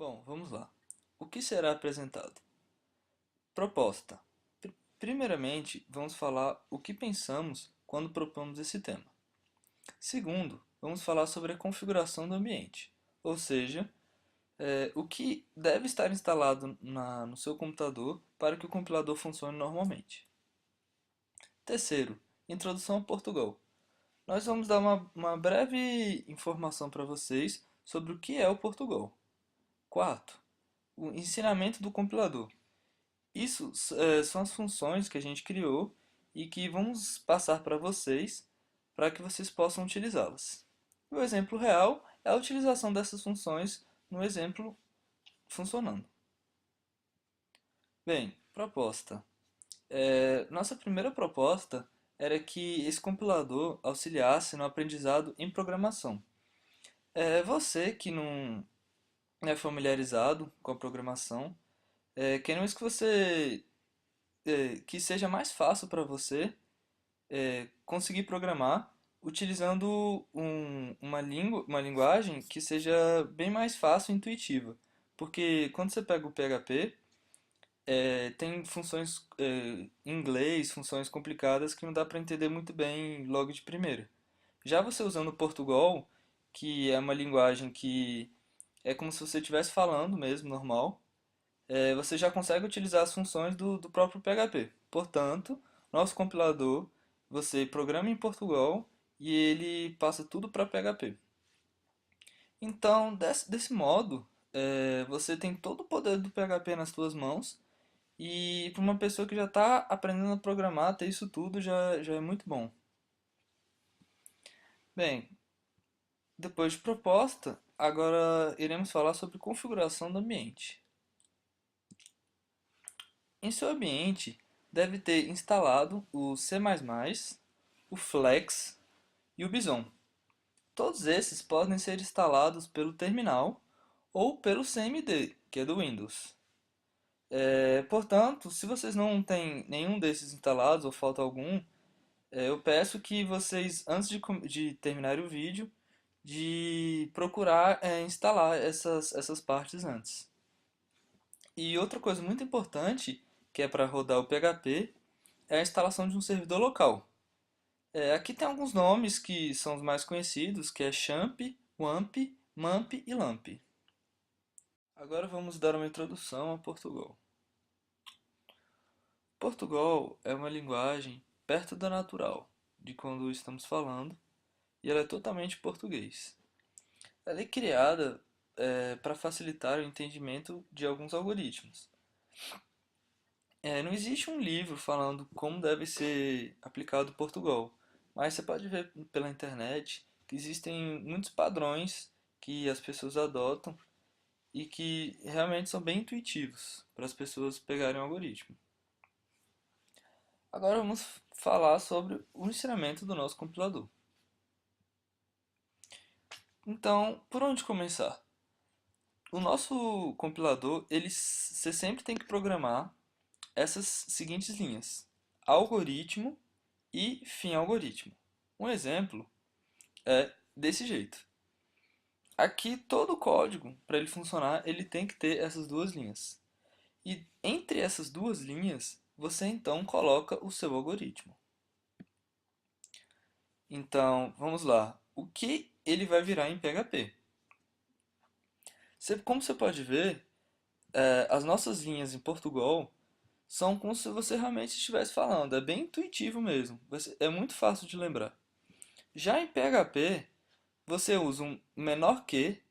Bom, vamos lá. O que será apresentado? Proposta. Primeiramente, vamos falar o que pensamos quando propomos esse tema. Segundo, vamos falar sobre a configuração do ambiente, ou seja, o que deve estar instalado no seu computador para que o compilador funcione normalmente. Terceiro, introdução a Portugal. Nós vamos dar uma breve informação para vocês sobre o que é o Portugal. Quarto, o ensinamento do compilador. Isso são as funções que a gente criou e que vamos passar para vocês para que vocês possam utilizá-las. O exemplo real é a utilização dessas funções no exemplo funcionando. Bem, proposta. Nossa primeira proposta era que esse compilador auxiliasse no aprendizado em programação. Você que não é familiarizado com a programação, queremos que você que seja mais fácil para você conseguir programar utilizando uma linguagem que seja bem mais fácil e intuitiva. Porque quando você pega o PHP, tem funções em inglês, funções complicadas que não dá para entender muito bem logo de primeira. Já você usando o Portugal, que é uma linguagem que é como se você estivesse falando mesmo, normal, você já consegue utilizar as funções do próprio PHP. Portanto, nosso compilador, você programa em Portugal e ele passa tudo para PHP. Então, desse modo, você tem todo o poder do PHP nas suas mãos e para uma pessoa que já está aprendendo a programar, ter isso tudo já é muito bom. Bem, depois de proposta, agora iremos falar sobre configuração do ambiente. Em seu ambiente, deve ter instalado o C++, o Flex e o Bison. Todos esses podem ser instalados pelo terminal ou pelo CMD, que é do Windows. Portanto, se vocês não têm nenhum desses instalados ou falta algum, eu peço que vocês, antes de terminar o vídeo, de procurar instalar essas partes antes. E outra coisa muito importante, que é para rodar o PHP, é a instalação de um servidor local. Aqui tem alguns nomes que são os mais conhecidos, que é Champ, Wamp, Mamp e Lamp. Agora vamos dar uma introdução a Portugal. Portugal é uma linguagem perto da natural, de quando estamos falando, e ela é totalmente português. Ela é criada para facilitar o entendimento de alguns algoritmos. Não existe um livro falando como deve ser aplicado Portugal, mas você pode ver pela internet que existem muitos padrões que as pessoas adotam e que realmente são bem intuitivos para as pessoas pegarem o algoritmo. Agora vamos falar sobre o ensinamento do nosso compilador. Então, por onde começar? O nosso compilador, você sempre tem que programar essas seguintes linhas: algoritmo e fim algoritmo. Um exemplo é desse jeito. Aqui todo o código, para ele funcionar, ele tem que ter essas duas linhas. E entre essas duas linhas, você então coloca o seu algoritmo. Então, vamos lá. O que ele vai virar em PHP? Como você pode ver, as nossas linhas em Portugal são como se você realmente estivesse falando. É bem intuitivo mesmo. É muito fácil de lembrar. Já em PHP, você usa um menor que,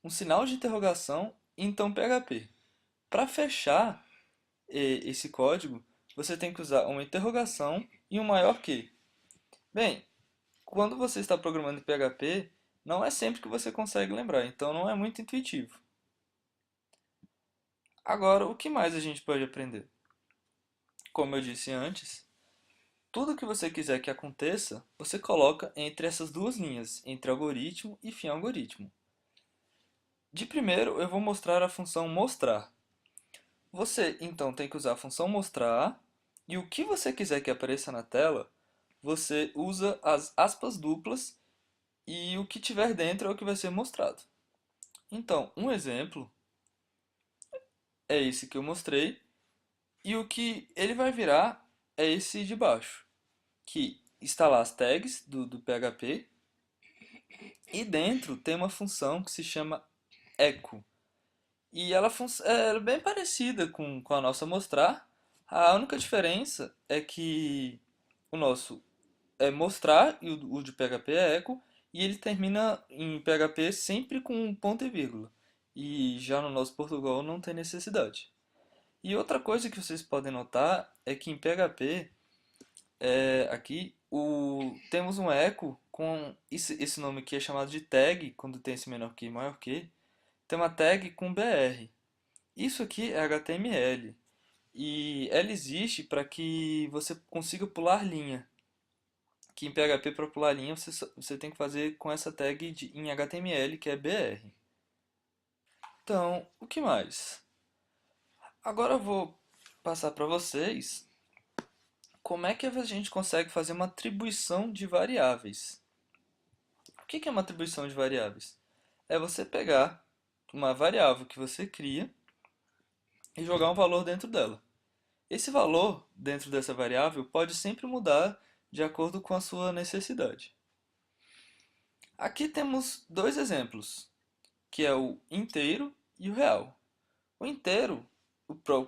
um sinal de interrogação e então PHP. Para fechar esse código, você tem que usar uma interrogação e um maior que. Bem, quando você está programando em PHP, não é sempre que você consegue lembrar, então não é muito intuitivo. Agora, o que mais a gente pode aprender? Como eu disse antes, tudo que você quiser que aconteça, você coloca entre essas duas linhas, entre algoritmo e fim algoritmo. De primeiro, eu vou mostrar a função mostrar. Você então tem que usar a função mostrar e o que você quiser que apareça na tela, você usa as aspas duplas e o que tiver dentro é o que vai ser mostrado. Então, um exemplo é esse que eu mostrei, e o que ele vai virar é esse de baixo, que está lá as tags do PHP, e dentro tem uma função que se chama echo. E ela é bem parecida com a nossa mostrar. A única diferença é que o nosso é mostrar e o de PHP é echo, e ele termina em PHP sempre com um ponto e vírgula. E já no nosso Portugal não tem necessidade. E outra coisa que vocês podem notar é que em PHP, aqui, temos um echo com esse nome aqui é chamado de tag, quando tem esse menor que e maior que, tem uma tag com BR. Isso aqui é HTML. E ela existe para que você consiga pular linha. Que em PHP para pular linha você tem que fazer com essa tag em HTML que é BR. Então, o que mais? Agora eu vou passar para vocês como é que a gente consegue fazer uma atribuição de variáveis. O que é uma atribuição de variáveis? É você pegar uma variável que você cria e jogar um valor dentro dela. Esse valor dentro dessa variável pode sempre mudar de acordo com a sua necessidade. Aqui temos dois exemplos, que é o inteiro e o real. O inteiro,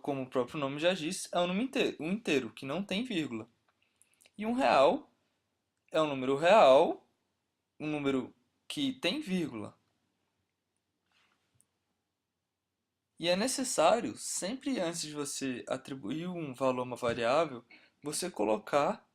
como o próprio nome já diz, é um inteiro que não tem vírgula. E um real é um número real, um número que tem vírgula. E é necessário, sempre antes de você atribuir um valor a uma variável, você colocar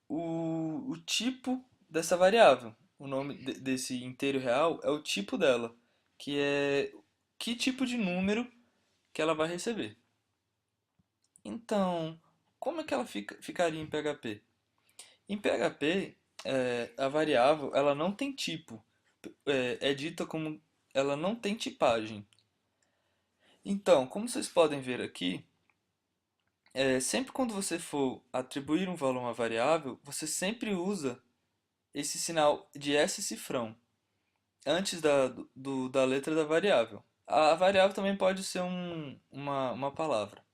o tipo dessa variável. O nome desse inteiro real é o tipo dela, que é que tipo de número que ela vai receber. Então, como é que ela ficaria em PHP? Em PHP, a variável ela não tem tipo, é dita como ela não tem tipagem. Então, como vocês podem ver aqui, sempre quando você for atribuir um valor a uma variável, você sempre usa esse sinal de S cifrão antes da letra da variável. A variável também pode ser uma palavra.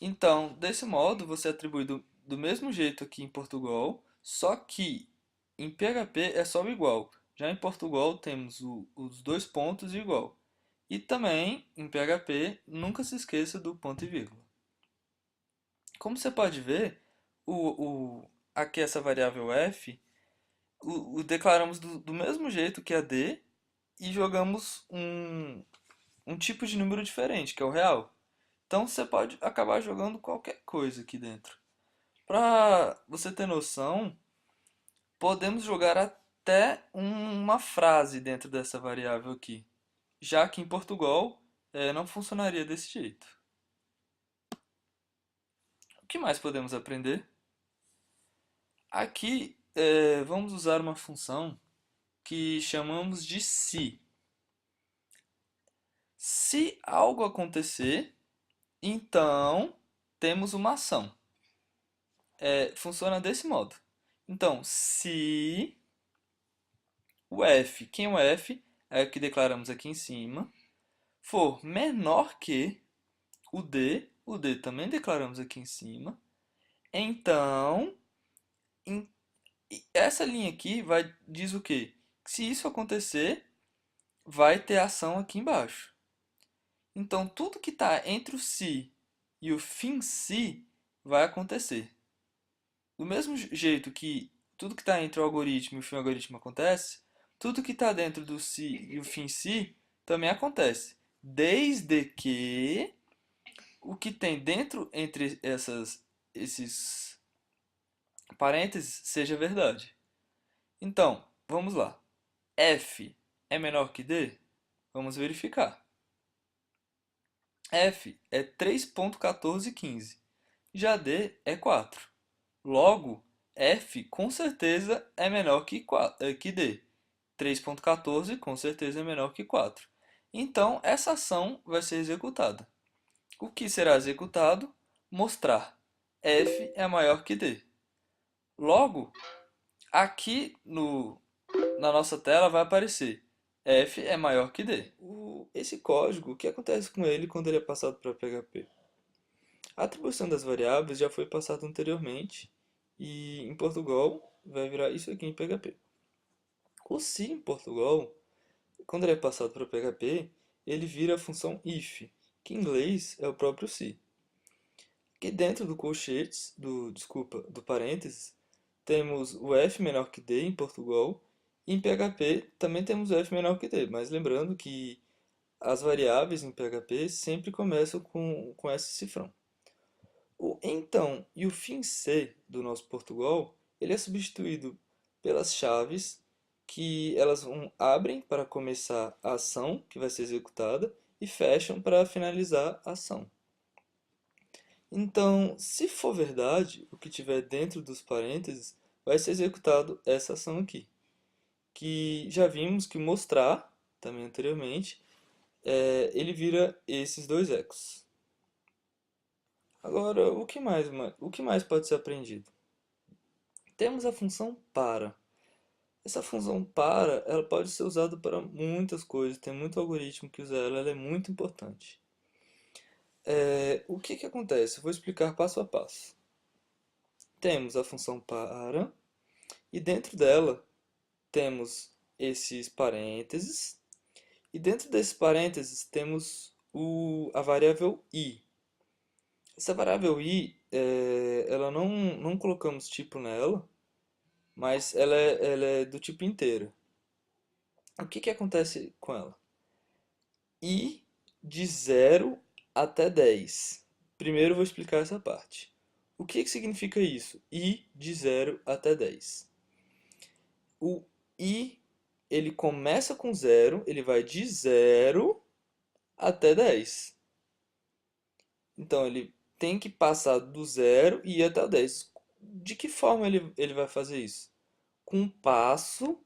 Então, desse modo, você atribui do mesmo jeito aqui em Portugal, só que em PHP é só o igual. Já em Portugal temos os dois pontos e igual. E também, em PHP, nunca se esqueça do ponto e vírgula. Como você pode ver, aqui essa variável f, o declaramos do mesmo jeito que a d e jogamos um tipo de número diferente, que é o real. Então você pode acabar jogando qualquer coisa aqui dentro. Para você ter noção, podemos jogar até uma frase dentro dessa variável aqui, já que em Portugal não funcionaria desse jeito. O que mais podemos aprender? Aqui vamos usar uma função que chamamos de se. Se algo acontecer, então temos uma ação. Funciona desse modo. Então, se o f, quem é o f? É o que declaramos aqui em cima, for menor que o d também declaramos aqui em cima, então essa linha aqui diz o quê? Se isso acontecer, vai ter ação aqui embaixo. Então, tudo que está entre o se e o fim se vai acontecer. Do mesmo jeito que tudo que está entre o algoritmo e o fim algoritmo acontece, tudo que está dentro do se e o fim se também acontece. Desde que o que tem dentro entre esses parênteses seja verdade. Então, vamos lá. F é menor que D? Vamos verificar. F é 3.1415. Já D é 4. Logo, F com certeza é menor que D. 3.14 com certeza é menor que 4. Então, essa ação vai ser executada. O que será executado? Mostrar. F é maior que D. Logo, aqui na nossa tela vai aparecer F é maior que D. Esse código, o que acontece com ele quando ele é passado para PHP? A atribuição das variáveis já foi passada anteriormente e em Portugal vai virar isso aqui em PHP. O se em Portugal, quando ele é passado para PHP, ele vira a função if, que em inglês é o próprio se. Aqui dentro do colchetes, do parênteses, temos o f menor que d em Portugal, e em PHP também temos o f menor que d, mas lembrando que as variáveis em PHP sempre começam com esse cifrão. O então e o fim C do nosso Portugal, ele é substituído pelas chaves que elas abrem para começar a ação que vai ser executada e fecham para finalizar a ação. Então, se for verdade, o que tiver dentro dos parênteses vai ser executado essa ação aqui, que já vimos que mostrar, também anteriormente, ele vira esses dois ecos. Agora, o que mais pode ser aprendido? Temos a função para. Essa função para, ela pode ser usada para muitas coisas, tem muito algoritmo que usa ela, ela é muito importante. O que que acontece? Eu vou explicar passo a passo. Temos a função para, e dentro dela temos esses parênteses, e dentro desses parênteses temos a variável i. Essa variável i, ela não colocamos tipo nela, mas ela é do tipo inteiro. O que que acontece com ela? I de 0 até 10. Primeiro eu vou explicar essa parte. O que que significa isso? I de 0 até 10. O I, ele começa com 0, ele vai de 0 até 10. Então ele tem que passar do 0 e ir até o 10. De que forma ele vai fazer isso? Com um passo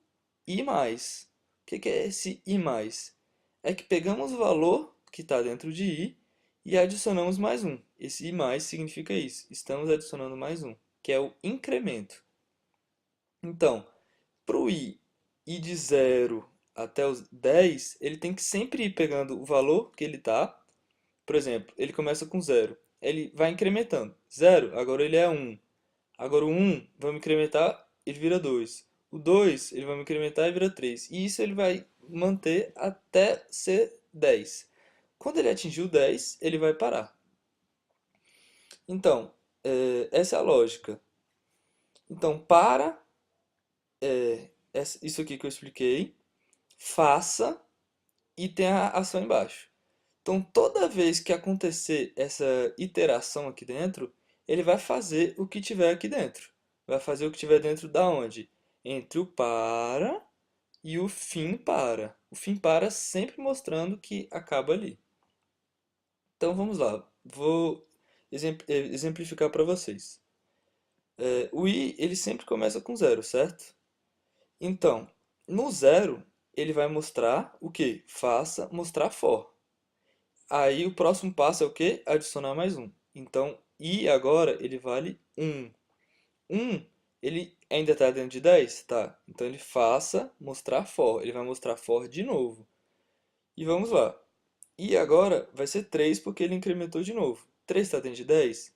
e mais. O que que é esse i mais? É que pegamos o valor que está dentro de i e adicionamos mais um. Esse i mais significa isso. Estamos adicionando mais um, que é o incremento. Então, para o i de 0 até os 10, ele tem que sempre ir pegando o valor que ele está. Por exemplo, ele começa com 0. Ele vai incrementando. 0, agora ele é 1. Agora o 1, vamos incrementar, ele vira 2. O 2, ele vai incrementar e vira 3. E isso ele vai manter até ser 10. Quando ele atingir o 10, ele vai parar. Então, essa é a lógica. Então, para isso aqui que eu expliquei, faça e tem a ação embaixo. Então, toda vez que acontecer essa iteração aqui dentro, ele vai fazer o que tiver aqui dentro. Vai fazer o que tiver dentro da onde? Entre o para e o fim para. O fim para sempre mostrando que acaba ali. Então, vamos lá. Vou exemplificar para vocês. O i, ele sempre começa com zero, certo? Então, no zero, ele vai mostrar o que? Faça mostrar for. Aí o próximo passo é o quê? Adicionar mais um. Então, i agora ele vale 1. 1, ele ainda está dentro de 10? Tá. Então ele faça mostrar for. Ele vai mostrar for de novo. E vamos lá. I agora vai ser 3 porque ele incrementou de novo. 3 está dentro de 10?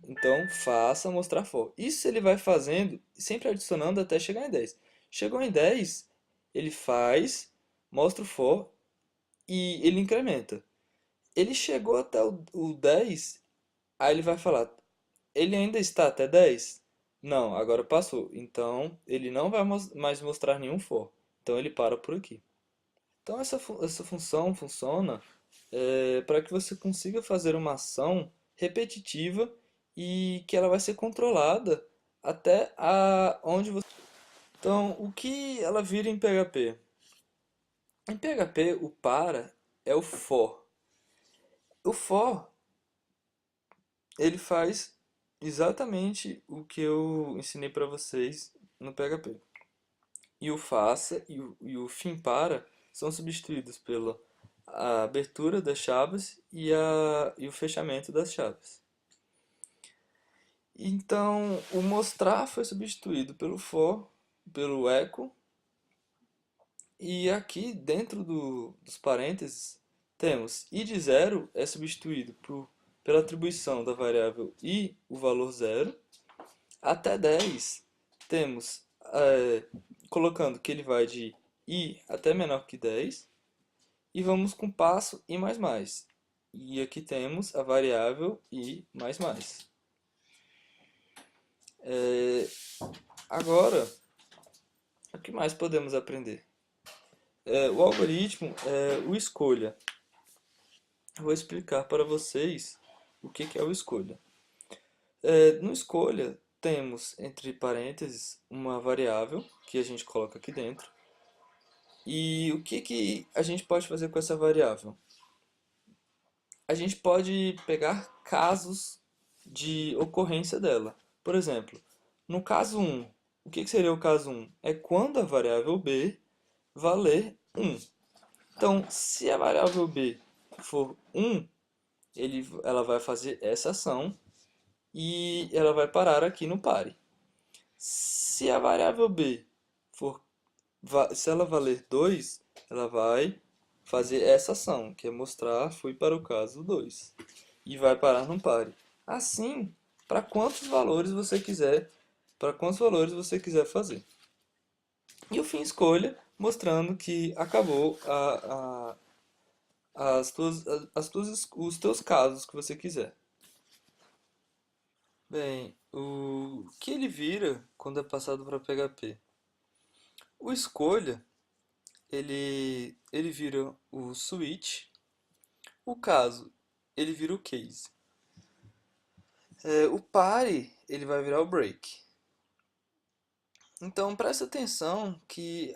Então faça mostrar for. Isso ele vai fazendo, sempre adicionando até chegar em 10. Chegou em 10, ele faz, mostra o for e ele incrementa. Ele chegou até o 10, aí ele vai falar, ele ainda está até 10? Não, agora passou. Então, ele não vai mais mostrar nenhum for. Então, ele para por aqui. Então, essa função funciona para que você consiga fazer uma ação repetitiva e que ela vai ser controlada até onde você... Então, o que ela vira em PHP? Em PHP, o para é o for. O for ele faz exatamente o que eu ensinei para vocês no PHP. E o faça e o fim para são substituídos pela a abertura das chaves e o fechamento das chaves. Então, o mostrar foi substituído pelo for, pelo echo, e aqui dentro dos parênteses Temos i de zero é substituído pela atribuição da variável i, o valor zero. Até 10, temos, colocando que ele vai de i até menor que 10. E vamos com passo i mais mais. E aqui temos a variável i mais mais. Agora, o que mais podemos aprender? O algoritmo é o escolha. Vou explicar para vocês o que é o escolha. No escolha, temos entre parênteses uma variável que a gente coloca aqui dentro. E o que a gente pode fazer com essa variável? A gente pode pegar casos de ocorrência dela. Por exemplo, no caso 1, o que seria o caso 1? É quando a variável b valer 1. Então, se a variável b for 1, ela vai fazer essa ação e ela vai parar aqui no pare. Se a variável b for, se ela valer 2, ela vai fazer essa ação, que é mostrar fui para o caso 2 e vai parar no pare. Assim, para quantos valores você quiser fazer. E o fim escolha, mostrando que acabou os teus casos que você quiser. Bem, o que ele vira quando é passado para PHP? O escolha, ele vira o switch. O caso, ele vira o case. O pare, ele vai virar o break. Então, presta atenção que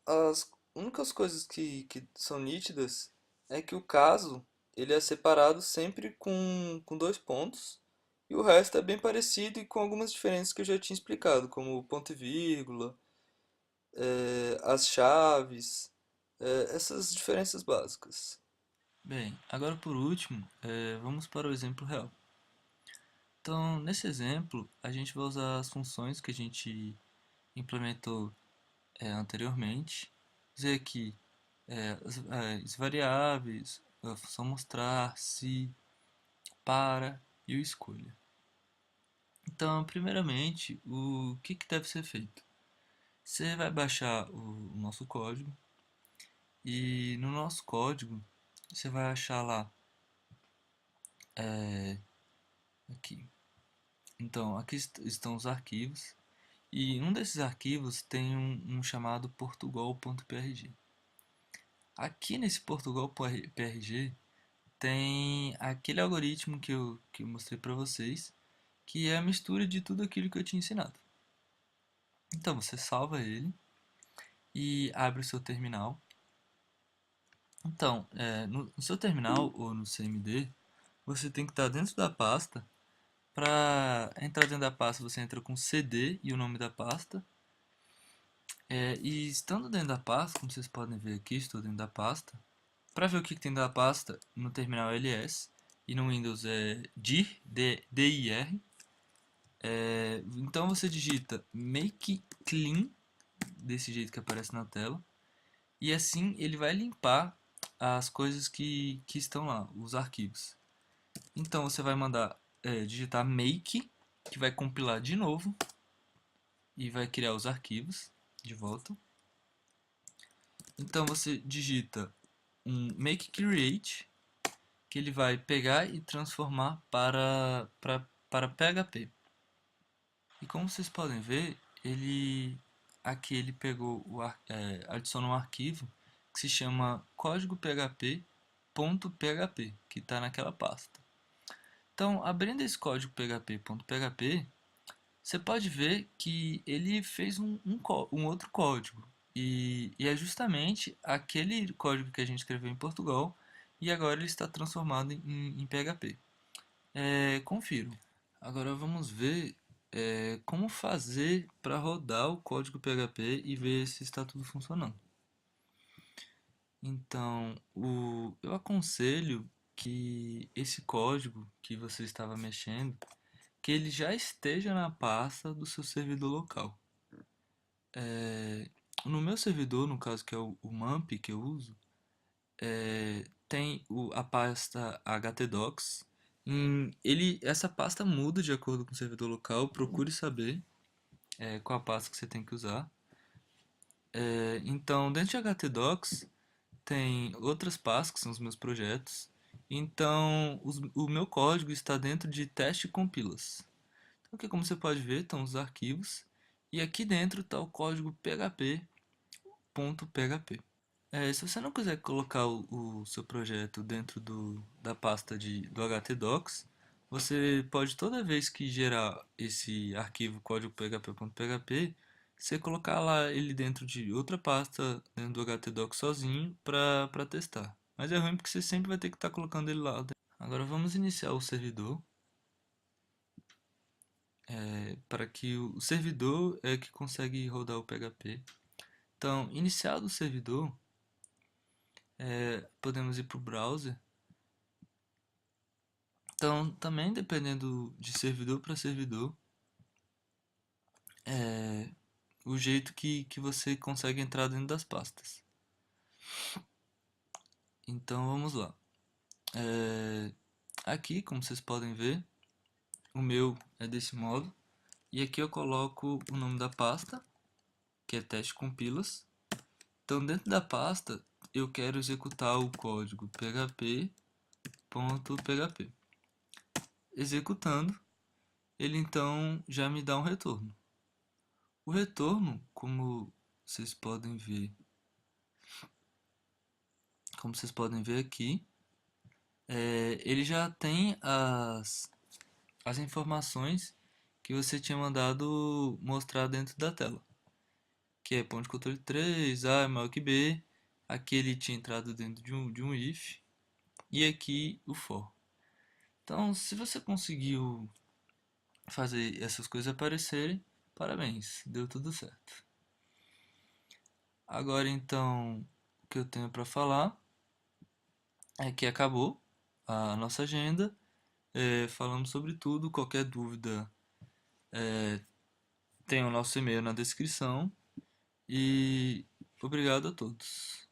as únicas coisas que são nítidas é que o caso ele é separado sempre com dois pontos e o resto é bem parecido e com algumas diferenças que eu já tinha explicado, como o ponto e vírgula, as chaves, essas diferenças básicas. Bem, agora por último, vamos para o exemplo real. Então, nesse exemplo, a gente vai usar as funções que a gente implementou anteriormente. Dizer aqui as variáveis, a função mostrar, se, para e o escolha. Então, primeiramente, o que deve ser feito? Você vai baixar o nosso código e no nosso código você vai achar lá aqui. Então, aqui estão os arquivos e um desses arquivos tem um chamado portugal.prg. Aqui nesse portugal.prg tem aquele algoritmo que eu mostrei para vocês, que é a mistura de tudo aquilo que eu tinha ensinado. Então você salva ele e abre o seu terminal. Então, no seu terminal ou no CMD, você tem que estar dentro da pasta. Para entrar dentro da pasta, você entra com CD e o nome da pasta. E estando dentro da pasta, como vocês podem ver aqui, estou dentro da pasta. Para ver o que tem da pasta, no terminal ls e no Windows é dir, dir. Então você digita make clean, desse jeito que aparece na tela, e assim ele vai limpar as coisas que estão lá, os arquivos. Então você vai mandar digitar make, que vai compilar de novo e vai criar os arquivos de volta. Então você digita um make create, que ele vai pegar e transformar para PHP. E como vocês podem ver, aqui ele pegou adicionou um arquivo que se chama código php.php, que está naquela pasta. Então, abrindo esse código php.php, você pode ver que ele fez um outro código. E é justamente aquele código que a gente escreveu em Portugal e agora ele está transformado em PHP. Confiro. Agora vamos ver como fazer para rodar o código PHP e ver se está tudo funcionando. Então, eu aconselho que esse código que você estava mexendo, que ele já esteja na pasta do seu servidor local. No meu servidor, no caso que é o MAMP que eu uso, tem a pasta htdocs. Essa pasta muda de acordo com o servidor local. Procure saber qual a pasta que você tem que usar. Então, dentro de htdocs tem outras pastas que são os meus projetos. Então, o meu código está dentro de teste compilas. Então, aqui, como você pode ver, estão os arquivos. E aqui dentro está o código php.php. Se você não quiser colocar o seu projeto dentro da pasta do htdocs, você pode, toda vez que gerar esse arquivo código php.php, você colocar lá ele dentro de outra pasta dentro do htdocs sozinho para testar. Mas é ruim porque você sempre vai ter que estar colocando ele lá. Agora vamos iniciar o servidor, para que o servidor é que consegue rodar o PHP. Então, iniciado o servidor, podemos ir para o browser. Então, também dependendo de servidor para servidor, é o jeito que você consegue entrar dentro das pastas. Então, vamos lá. Aqui, como vocês podem ver, o meu é desse modo. E aqui eu coloco o nome da pasta, que é teste compilas. Então, dentro da pasta, eu quero executar o código php.php. Executando, ele então já me dá um retorno. O retorno, vocês podem ver, como vocês podem ver aqui, ele já tem as informações que você tinha mandado mostrar dentro da tela, que é ponto de controle 3, A é maior que B, aqui ele tinha entrado dentro de um if, e aqui o for. Então, se você conseguiu fazer essas coisas aparecerem, parabéns, deu tudo certo. Agora então, o que eu tenho para falar é que acabou a nossa agenda. Falamos sobre tudo. Qualquer dúvida, tem o nosso e-mail na descrição. E obrigado a todos.